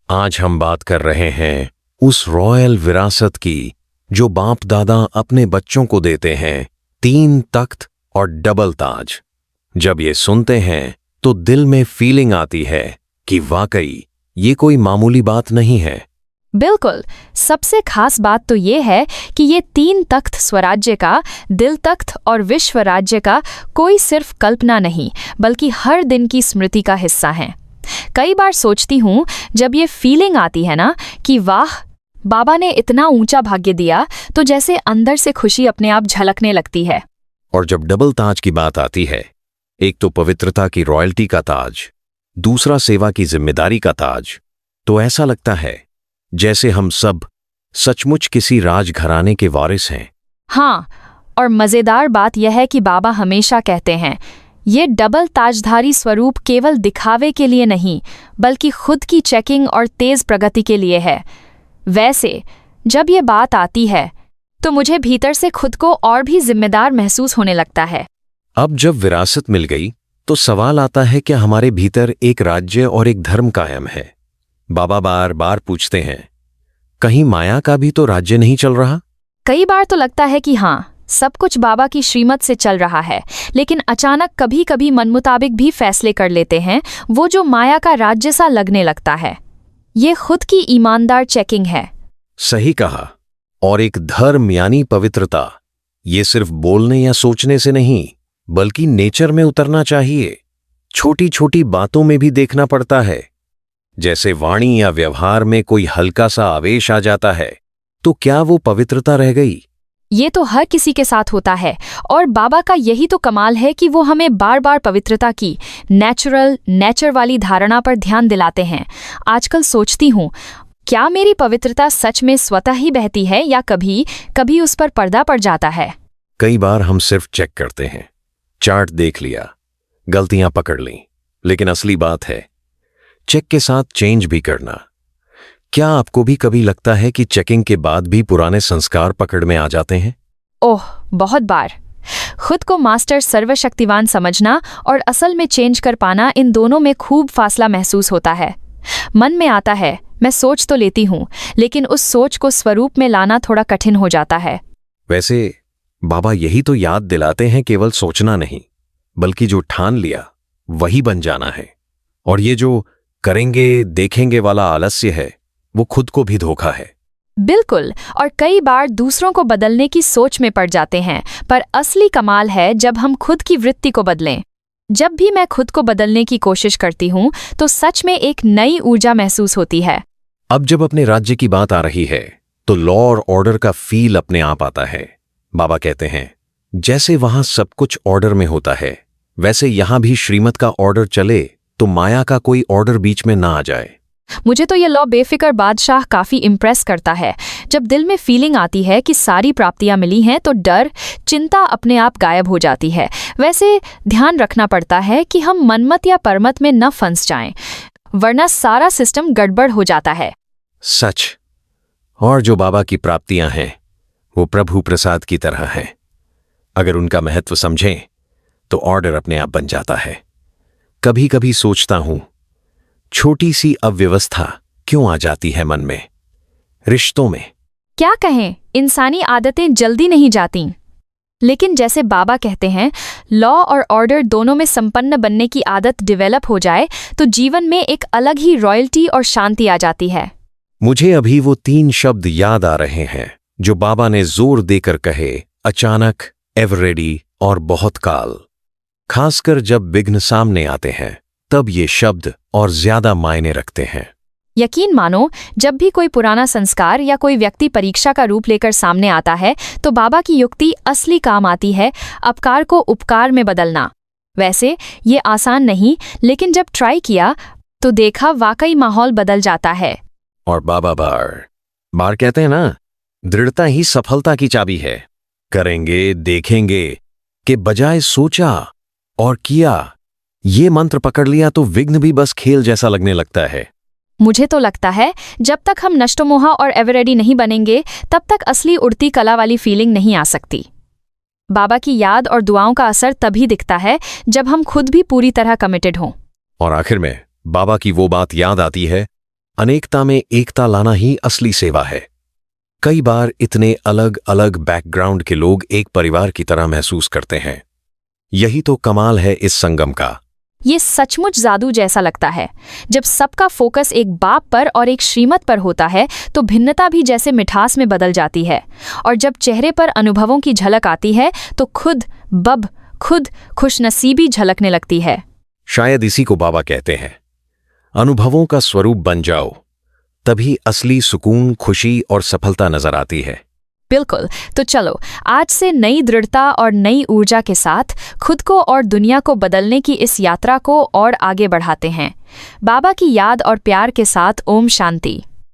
आज हम बात कर रहे हैं उस रॉयल विरासत की जो बाप दादा अपने बच्चों को देते हैं, 3 तख्त और डबल ताज। जब ये सुनते हैं तो दिल में फीलिंग आती है कि वाकई ये कोई मामूली बात नहीं है। बिल्कुल। सबसे खास बात तो ये है कि ये 3 तख्त स्वराज्य का, दिल तख्त और विश्व राज्य का कोई सिर्फ कल्पना नहीं बल्कि हर दिन की स्मृति का हिस्सा हैं। कई बार सोचती हूँ जब ये फीलिंग आती है ना कि वाह, बाबा ने इतना ऊंचा भाग्य दिया, तो जैसे अंदर से खुशी अपने आप झलकने लगती है। और जब डबल ताज की बात आती है, एक तो पवित्रता की रॉयल्टी का ताज, दूसरा सेवा की जिम्मेदारी का ताज, तो ऐसा लगता है जैसे हम सब सचमुच किसी राजघराने के वारिस हैं। हाँ, और मज़ेदार बात यह है कि बाबा हमेशा कहते हैं ये डबल ताजधारी स्वरूप केवल दिखावे के लिए नहीं बल्कि खुद की चेकिंग और तेज प्रगति के लिए है। वैसे जब ये बात आती है तो मुझे भीतर से खुद को और भी जिम्मेदार महसूस होने लगता है। अब जब विरासत मिल गई तो सवाल आता है कि हमारे भीतर एक राज्य और एक धर्म कायम है। बाबा बार बार पूछते हैं, कहीं माया का भी तो राज्य नहीं चल रहा? कई बार तो लगता है कि हाँ, सब कुछ बाबा की श्रीमत से चल रहा है, लेकिन अचानक कभी कभी मन मुताबिक भी फैसले कर लेते हैं, वो जो माया का राज्य सा लगने लगता है। ये खुद की ईमानदार चेकिंग है। सही कहा। और एक धर्म यानी पवित्रता, ये सिर्फ बोलने या सोचने से नहीं बल्कि नेचर में उतरना चाहिए। छोटी छोटी बातों में भी देखना पड़ता है। जैसे वाणी या व्यवहार में कोई हल्का सा आवेश आ जाता है तो क्या वो पवित्रता रह गई? ये तो हर किसी के साथ होता है, और बाबा का यही तो कमाल है कि वो हमें बार बार पवित्रता की नेचर वाली धारणा पर ध्यान दिलाते हैं। आजकल सोचती हूँ, क्या मेरी पवित्रता सच में स्वतः ही बहती है या कभी कभी उस पर पर्दा पड़ जाता है? कई बार हम सिर्फ चेक करते हैं, चार्ट देख लिया, गलतियां पकड़ लीं, लेकिन असली बात है चेक के साथ चेंज भी करना। क्या आपको भी कभी लगता है कि चेकिंग के बाद भी पुराने संस्कार पकड़ में आ जाते हैं? ओह, बहुत बार। खुद को मास्टर सर्वशक्तिवान समझना और असल में चेंज कर पाना, इन दोनों में खूब फासला महसूस होता है। मन में आता है, मैं सोच तो लेती हूँ, लेकिन उस सोच को स्वरूप में लाना थोड़ा कठिन हो जाता है। वैसे बाबा यही तो याद दिलाते हैं, केवल सोचना नहीं बल्कि जो ठान लिया वही बन जाना है। और ये जो करेंगे देखेंगे वाला आलस्य है वो खुद को भी धोखा है। बिल्कुल। और कई बार दूसरों को बदलने की सोच में पड़ जाते हैं, पर असली कमाल है जब हम खुद की वृत्ति को बदलें। जब भी मैं खुद को बदलने की कोशिश करती हूँ तो सच में एक नई ऊर्जा महसूस होती है। अब जब अपने राज्य की बात आ रही है तो लॉ और ऑर्डर का फील अपने आप आता है। बाबा कहते हैं जैसे वहां सब कुछ ऑर्डर में होता है, वैसे यहां भी श्रीमत का ऑर्डर चले तो माया का कोई ऑर्डर बीच में ना आ जाए। मुझे तो ये लॉ बेफिक्र बादशाह काफी इम्प्रेस करता है। जब दिल में फीलिंग आती है कि सारी प्राप्तियां मिली हैं तो डर, चिंता अपने आप गायब हो जाती है। वैसे ध्यान रखना पड़ता है कि हम मनमत या परमत में न फंस जाएं, वरना सारा सिस्टम गड़बड़ हो जाता है। सच। और जो बाबा की प्राप्तियां हैं वो प्रभु प्रसाद की तरह हैं। अगर उनका महत्व समझें तो ऑर्डर अपने आप बन जाता है। कभी कभी सोचता हूं, छोटी सी अव्यवस्था क्यों आ जाती है मन में, रिश्तों में। क्या कहें, इंसानी आदतें जल्दी नहीं जाती, लेकिन जैसे बाबा कहते हैं, लॉ और ऑर्डर दोनों में संपन्न बनने की आदत डेवलप हो जाए तो जीवन में एक अलग ही रॉयल्टी और शांति आ जाती है। मुझे अभी वो 3 शब्द याद आ रहे हैं जो बाबा ने जोर देकर कहे, अचानक, एवर रेडी और बहुत काल। खासकर जब विघ्न सामने आते हैं तब ये शब्द और ज्यादा मायने रखते हैं। यकीन मानो, जब भी कोई पुराना संस्कार या कोई व्यक्ति परीक्षा का रूप लेकर सामने आता है तो बाबा की युक्ति असली काम आती है, अपकार को उपकार में बदलना। वैसे ये आसान नहीं, लेकिन जब ट्राई किया तो देखा वाकई माहौल बदल जाता है। और बाबा बार बार कहते हैं ना, दृढ़ता ही सफलता की चाबी है। करेंगे देखेंगे के बजाय सोचा और किया, ये मंत्र पकड़ लिया तो विघ्न भी बस खेल जैसा लगने लगता है। मुझे तो लगता है जब तक हम नष्टमोहा और एवरेडी नहीं बनेंगे तब तक असली उड़ती कला वाली फीलिंग नहीं आ सकती। बाबा की याद और दुआओं का असर तभी दिखता है जब हम खुद भी पूरी तरह कमिटेड हों। और आखिर में बाबा की वो बात याद आती है, अनेकता में एकता लाना ही असली सेवा है। कई बार इतने अलग अलग बैकग्राउंड के लोग एक परिवार की तरह महसूस करते हैं। यही तो कमाल है इस संगम का। ये सचमुच जादू जैसा लगता है। जब सबका फोकस एक बाप पर और एक श्रीमत पर होता है तो भिन्नता भी जैसे मिठास में बदल जाती है। और जब चेहरे पर अनुभवों की झलक आती है तो खुद खुशनसीबी झलकने लगती है। शायद इसी को बाबा कहते हैं, अनुभवों का स्वरूप बन जाओ, तभी असली सुकून, खुशी और सफलता नजर आती है। बिल्कुल। तो चलो आज से नई दृढ़ता और नई ऊर्जा के साथ खुद को और दुनिया को बदलने की इस यात्रा को और आगे बढ़ाते हैं। बाबा की याद और प्यार के साथ ओम शांति।